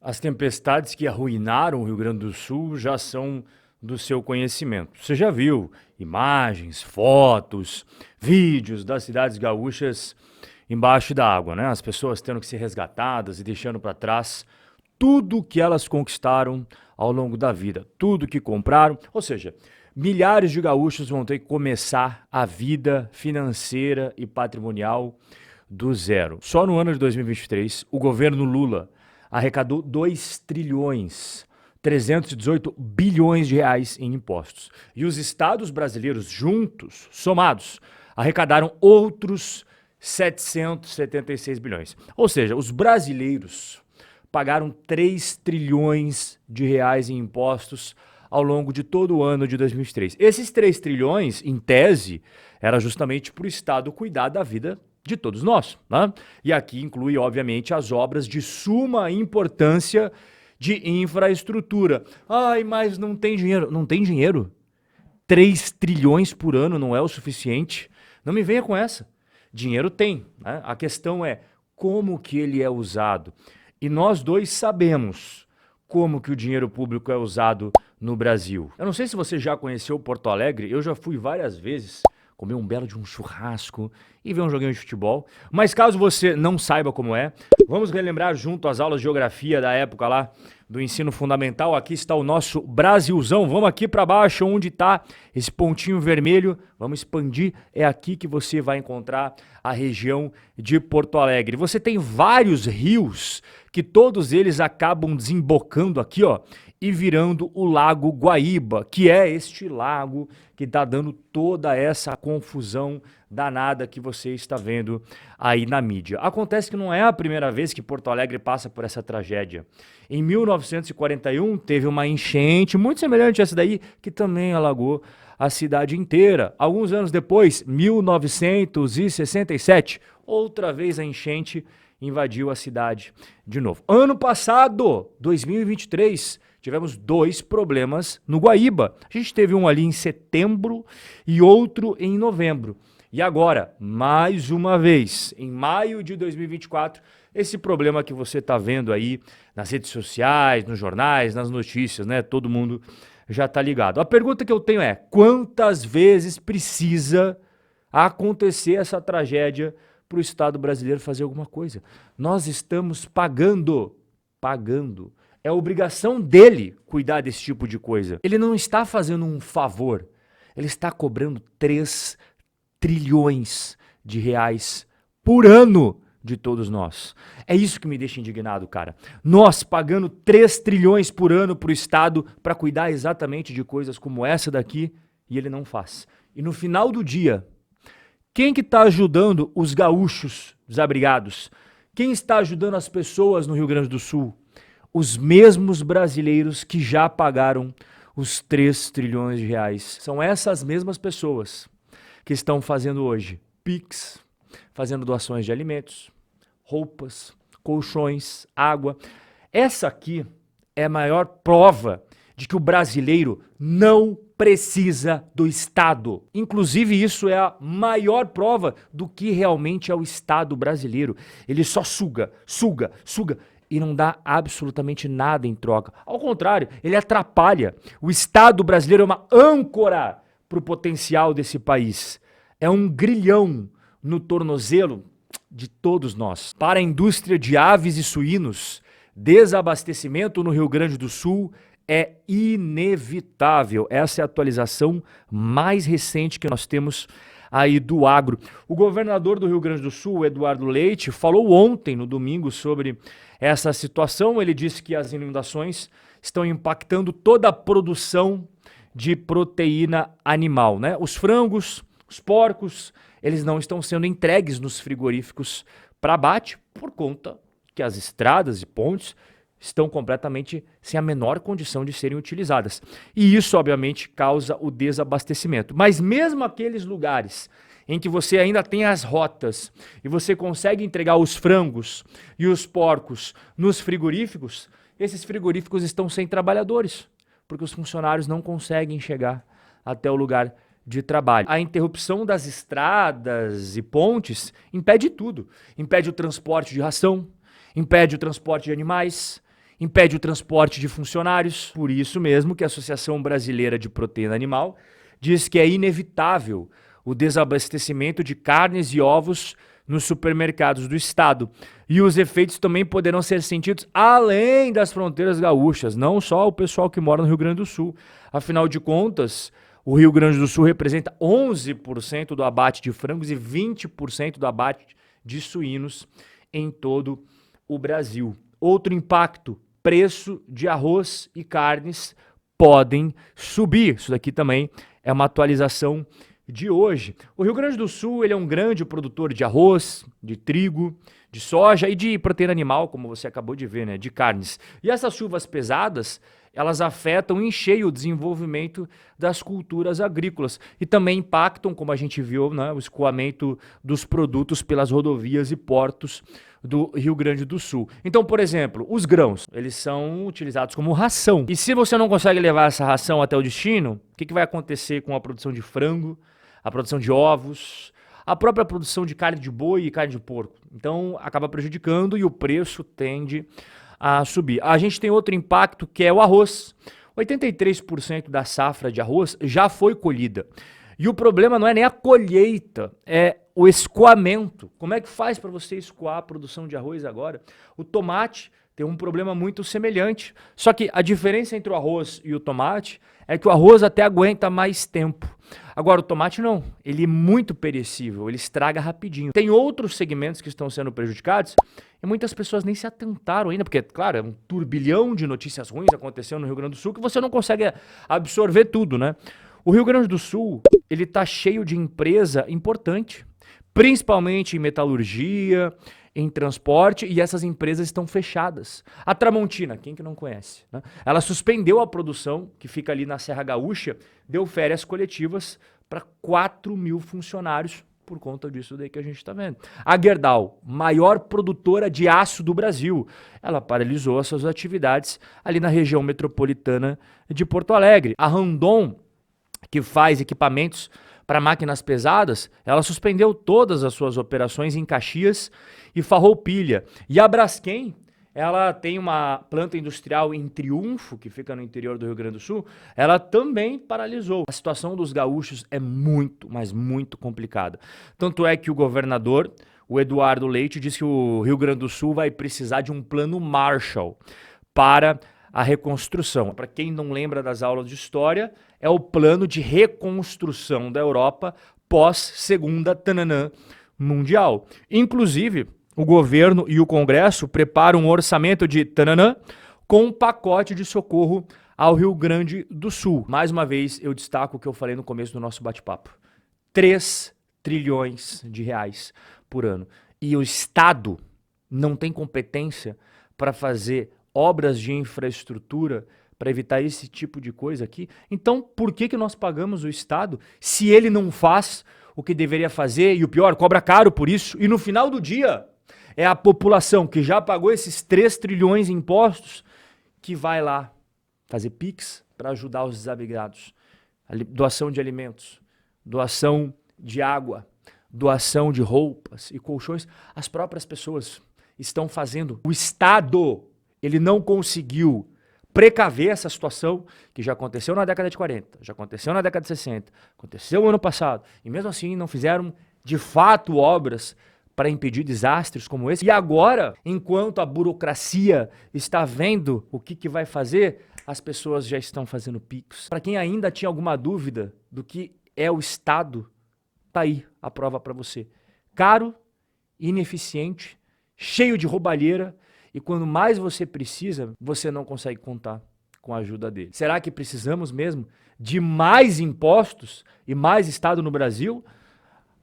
As tempestades que arruinaram o Rio Grande do Sul já são do seu conhecimento. Você já viu imagens, fotos, vídeos das cidades gaúchas embaixo da água, né? As pessoas tendo que ser resgatadas e deixando para trás tudo que elas conquistaram ao longo da vida, tudo que compraram. Ou seja, milhares de gaúchos vão ter que começar a vida financeira e patrimonial do zero. Só no ano de 2023, o governo Lula arrecadou 2 trilhões 318 bilhões de reais em impostos. E os estados brasileiros juntos, somados, arrecadaram outros 776 bilhões. Ou seja, os brasileiros pagaram 3 trilhões de reais em impostos ao longo de todo o ano de 2023. Esses 3 trilhões, em tese, era justamente para o Estado cuidar da vida de todos nós, né? E aqui inclui, obviamente, as obras de suma importância de infraestrutura. Ai, mas não tem dinheiro. Não tem dinheiro? 3 trilhões por ano não é o suficiente? Não me venha com essa. Dinheiro tem, né? A questão é como que ele é usado. E nós dois sabemos como que o dinheiro público é usado no Brasil. Eu não sei se você já conheceu Porto Alegre, eu já fui várias vezes comer um belo de um churrasco e ver um joguinho de futebol. Mas caso você não saiba como é, vamos relembrar junto as aulas de geografia da época lá do ensino fundamental. Aqui está o nosso Brasilzão. Vamos aqui para baixo, onde está esse pontinho vermelho. Vamos expandir. É aqui que você vai encontrar a região de Porto Alegre. Você tem vários rios que todos eles acabam desembocando aqui, ó, e virando o Lago Guaíba, que é este lago que está dando toda essa confusão danada que você está vendo aí na mídia. Acontece que não é a primeira vez que Porto Alegre passa por essa tragédia. Em 1941 teve uma enchente muito semelhante a essa daí, que também alagou a cidade inteira. Alguns anos depois, 1967, outra vez a enchente invadiu a cidade de novo. Ano passado, 2023, tivemos 2 problemas no Guaíba. A gente teve um ali em setembro e outro em novembro. E agora, mais uma vez, em maio de 2024, esse problema que você está vendo aí nas redes sociais, nos jornais, nas notícias, né? Todo mundo já está ligado. A pergunta que eu tenho é: quantas vezes precisa acontecer essa tragédia para o Estado brasileiro fazer alguma coisa? Nós estamos pagando. É obrigação dele cuidar desse tipo de coisa. Ele não está fazendo um favor. Ele está cobrando 3 trilhões de reais por ano de todos nós. É isso que me deixa indignado, cara. Nós pagando 3 trilhões por ano para o Estado para cuidar exatamente de coisas como essa daqui, e ele não faz. E no final do dia, quem que está ajudando os gaúchos desabrigados? Quem está ajudando as pessoas no Rio Grande do Sul? Os mesmos brasileiros que já pagaram os 3 trilhões de reais. São essas mesmas pessoas que estão fazendo hoje Pix, fazendo doações de alimentos, roupas, colchões, água. Essa aqui é a maior prova de que o brasileiro não precisa do Estado. Inclusive, isso é a maior prova do que realmente é o Estado brasileiro. Ele só suga e não dá absolutamente nada em troca. Ao contrário, ele atrapalha. O Estado brasileiro é uma âncora para o potencial desse país. É um grilhão no tornozelo de todos nós. Para a indústria de aves e suínos, desabastecimento no Rio Grande do Sul é inevitável. Essa é a atualização mais recente que nós temos aí do agro. O governador do Rio Grande do Sul, Eduardo Leite, falou ontem, no domingo, sobre essa situação. Ele disse que as inundações estão impactando toda a produção de proteína animal, né? Os frangos, os porcos, eles não estão sendo entregues nos frigoríficos para abate por conta que as estradas e pontes estão completamente sem a menor condição de serem utilizadas. E isso, obviamente, causa o desabastecimento. Mas mesmo aqueles lugares em que você ainda tem as rotas e você consegue entregar os frangos e os porcos nos frigoríficos, esses frigoríficos estão sem trabalhadores, porque os funcionários não conseguem chegar até o lugar de trabalho. A interrupção das estradas e pontes impede tudo. Impede o transporte de ração, impede o transporte de animais, impede o transporte de funcionários. Por isso mesmo que a Associação Brasileira de Proteína Animal diz que é inevitável o desabastecimento de carnes e ovos nos supermercados do estado. E os efeitos também poderão ser sentidos além das fronteiras gaúchas, não só o pessoal que mora no Rio Grande do Sul. Afinal de contas, o Rio Grande do Sul representa 11% do abate de frangos e 20% do abate de suínos em todo o Brasil. Outro impacto, preço de arroz e carnes podem subir. Isso daqui também é uma atualização de hoje. O Rio Grande do Sul ele é um grande produtor de arroz, de trigo, de soja e de proteína animal, como você acabou de ver, né, de carnes. E essas chuvas pesadas, elas afetam em cheio o desenvolvimento das culturas agrícolas e também impactam, como a gente viu, né, o escoamento dos produtos pelas rodovias e portos do Rio Grande do Sul. Então, por exemplo, os grãos, eles são utilizados como ração. E se você não consegue levar essa ração até o destino, o que vai acontecer com a produção de frango, a produção de ovos, a própria produção de carne de boi e carne de porco? Então, acaba prejudicando e o preço tende a subir. A gente tem outro impacto que é o arroz. 83% da safra de arroz já foi colhida. E o problema não é nem a colheita, é o escoamento. Como é que faz para você escoar a produção de arroz agora? O tomate tem um problema muito semelhante. Só que a diferença entre o arroz e o tomate é que o arroz até aguenta mais tempo. Agora, o tomate não. Ele é muito perecível, ele estraga rapidinho. Tem outros segmentos que estão sendo prejudicados e muitas pessoas nem se atentaram ainda, porque, claro, é um turbilhão de notícias ruins acontecendo no Rio Grande do Sul que você não consegue absorver tudo, né? O Rio Grande do Sul, ele tá cheio de empresa importante, principalmente em metalurgia, em transporte, e essas empresas estão fechadas. A Tramontina, quem que não conhece, né? Ela suspendeu a produção, que fica ali na Serra Gaúcha, deu férias coletivas para 4.000 funcionários por conta disso daí que a gente está vendo. A Gerdau, maior produtora de aço do Brasil, ela paralisou as suas atividades ali na região metropolitana de Porto Alegre. A Randon, que faz equipamentos para máquinas pesadas, ela suspendeu todas as suas operações em Caxias e Farroupilha. E a Braskem, ela tem uma planta industrial em Triunfo, que fica no interior do Rio Grande do Sul, ela também paralisou. A situação dos gaúchos é muito, mas muito complicada. Tanto é que o governador, o Eduardo Leite, disse que o Rio Grande do Sul vai precisar de um plano Marshall para a reconstrução. Para quem não lembra das aulas de história, é o plano de reconstrução da Europa pós-Segunda Tananã Mundial. Inclusive, o governo e o Congresso preparam um orçamento de tananã com um pacote de socorro ao Rio Grande do Sul. Mais uma vez, eu destaco o que eu falei no começo do nosso bate-papo. 3 trilhões de reais por ano. E o Estado não tem competência para fazer obras de infraestrutura para evitar esse tipo de coisa aqui. Então, por que nós pagamos o Estado se ele não faz o que deveria fazer e o pior, cobra caro por isso? E no final do dia, é a população que já pagou esses 3 trilhões em impostos que vai lá fazer PIX para ajudar os desabrigados. Doação de alimentos, doação de água, doação de roupas e colchões. As próprias pessoas estão fazendo. O Estado, ele não conseguiu precaver essa situação que já aconteceu na década de 40, já aconteceu na década de 60, aconteceu no ano passado, e mesmo assim não fizeram de fato obras para impedir desastres como esse. E agora, enquanto a burocracia está vendo o que vai fazer, as pessoas já estão fazendo PIX. Para quem ainda tinha alguma dúvida do que é o Estado, tá aí a prova para você. Caro, ineficiente, cheio de roubalheira, e quando mais você precisa, você não consegue contar com a ajuda dele. Será que precisamos mesmo de mais impostos e mais Estado no Brasil?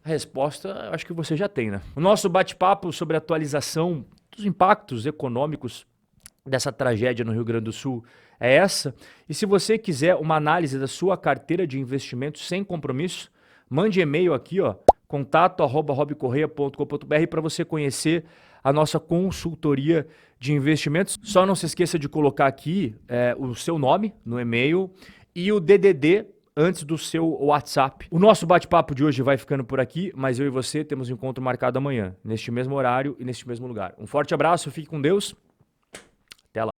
A resposta, acho que você já tem, né? O nosso bate-papo sobre a atualização dos impactos econômicos dessa tragédia no Rio Grande do Sul é essa. E se você quiser uma análise da sua carteira de investimentos sem compromisso, mande e-mail aqui, ó, contato@robcorreia.com.br para você conhecer a nossa consultoria de investimentos. Só não se esqueça de colocar aqui o seu nome no e-mail e o DDD antes do seu WhatsApp. O nosso bate-papo de hoje vai ficando por aqui, mas eu e você temos um encontro marcado amanhã, neste mesmo horário e neste mesmo lugar. Um forte abraço, fique com Deus